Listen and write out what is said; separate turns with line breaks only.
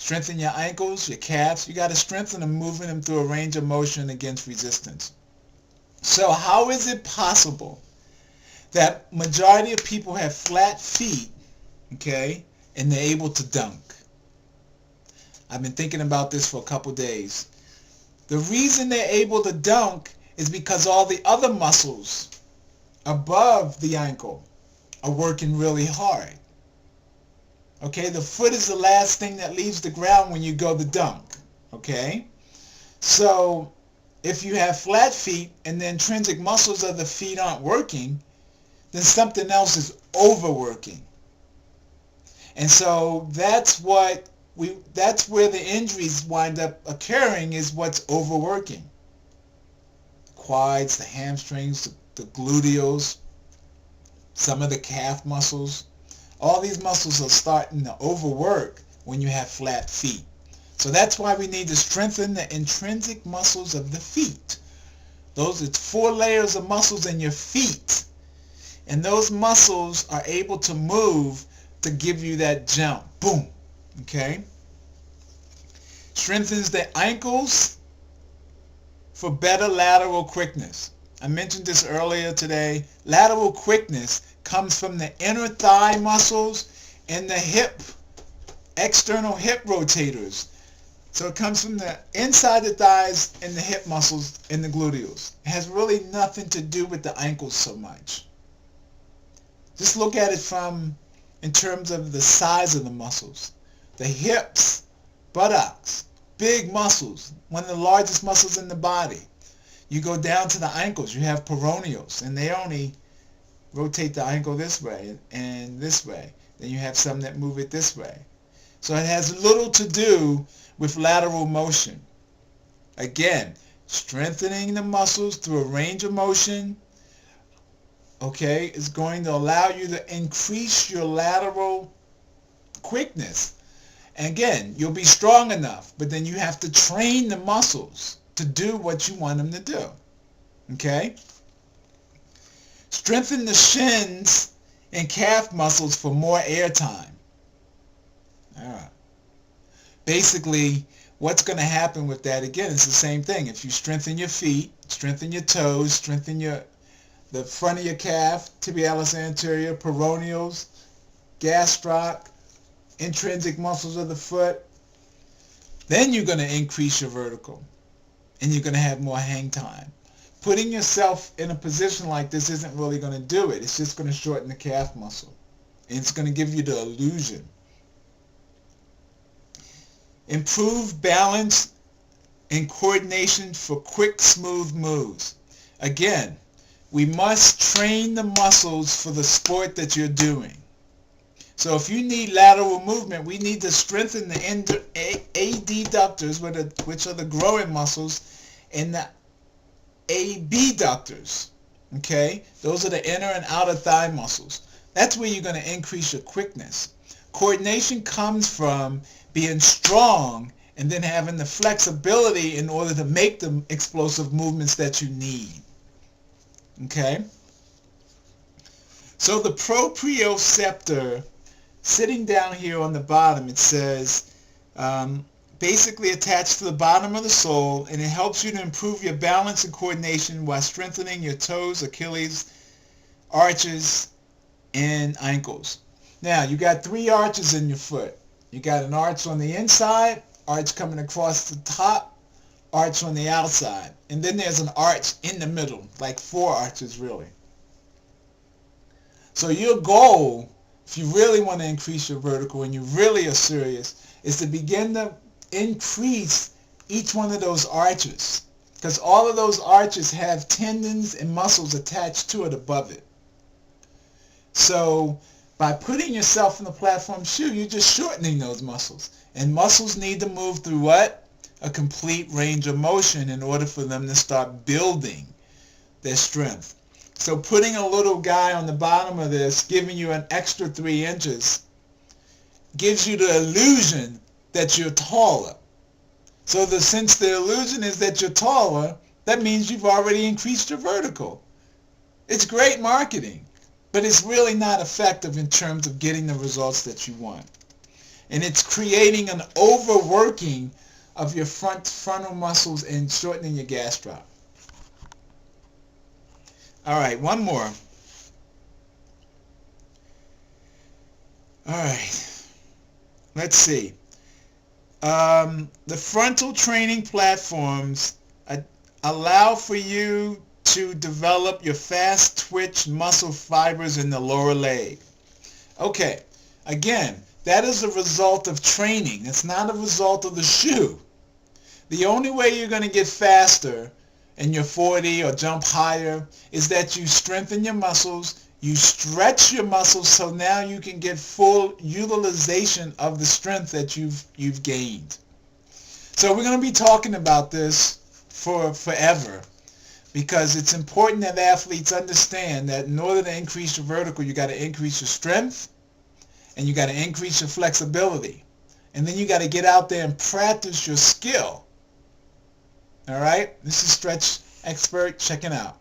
Strengthen your ankles, your calves. You got to strengthen them, moving them through a range of motion against resistance. So how is it possible that majority of people have flat feet, okay, and they're able to dunk? I've been thinking about this for a couple days. The reason they're able to dunk is because all the other muscles above the ankle are working really hard. Okay, the foot is the last thing that leaves the ground when you go to dunk. Okay, so if you have flat feet and the intrinsic muscles of the feet aren't working, then something else is overworking. And so that's where the injuries wind up occurring, is what's overworking. Quads, the hamstrings, the gluteals, some of the calf muscles. All these muscles are starting to overwork when you have flat feet. So that's why we need to strengthen the intrinsic muscles of the feet. Those are 4 layers of muscles in your feet. And those muscles are able to move to give you that jump. Boom. Okay? Strengthens the ankles for better lateral quickness. I mentioned this earlier today. Lateral quickness comes from the inner thigh muscles and the hip, external hip rotators. So it comes from the inside the thighs and the hip muscles and the gluteals. It has really nothing to do with the ankles so much. Just look at it in terms of the size of the muscles. The hips, buttocks, big muscles, one of the largest muscles in the body. You go down to the ankles, you have peroneals, and they only rotate the ankle this way and this way. Then you have some that move it this way. So it has little to do with lateral motion. Again, strengthening the muscles through a range of motion, okay, is going to allow you to increase your lateral quickness. And again, you'll be strong enough, but then you have to train the muscles to do what you want them to do. Okay? Strengthen the shins and calf muscles for more air time. All right. Basically, what's going to happen with that, again, it's the same thing. If you strengthen your feet, strengthen your toes, strengthen the front of your calf, tibialis anterior, peroneals, gastroc, intrinsic muscles of the foot, then you're going to increase your vertical and you're going to have more hang time. Putting yourself in a position like this isn't really going to do it. It's just going to shorten the calf muscle. And it's going to give you the illusion. Improve balance and coordination for quick, smooth moves. Again, we must train the muscles for the sport that you're doing. So if you need lateral movement, we need to strengthen the adductors, which are the growing muscles, and the abductors. Okay? Those are the inner and outer thigh muscles. That's where you're going to increase your quickness. Coordination comes from being strong and then having the flexibility in order to make the explosive movements that you need. Okay? So the proprioceptor, sitting down here on the bottom, it says basically attached to the bottom of the sole, and it helps you to improve your balance and coordination while strengthening your toes, Achilles, arches, and ankles. Now, you got 3 arches in your foot. You got an arch on the inside, arch coming across the top, arch on the outside. And then there's an arch in the middle, like 4 arches really. So your goal, if you really want to increase your vertical and you really are serious, is to begin to increase each one of those arches. Because all of those arches have tendons and muscles attached to it above it. So by putting yourself in the platform shoe, you're just shortening those muscles. And muscles need to move through what? A complete range of motion in order for them to start building their strength. So putting a little guy on the bottom of this, giving you an extra 3 inches, gives you the illusion that you're taller. So since the illusion is that you're taller, that means you've already increased your vertical. It's great marketing, but it's really not effective in terms of getting the results that you want. And it's creating an overworking of your frontal muscles and shortening your gastroc. All right, one more. All right, let's see. The frontal training platforms allow for you to develop your fast twitch muscle fibers in the lower leg. Okay, again, that is a result of training. It's not a result of the shoe. The only way you're going to get faster in your 40 or jump higher is that you strengthen your muscles, you stretch your muscles so now you can get full utilization of the strength that you've gained. So we're going to be talking about this for forever because it's important that athletes understand that in order to increase your vertical, you got to increase your strength and you got to increase your flexibility. And then you got to get out there and practice your skill. All right? This is Stretch Expert checking out.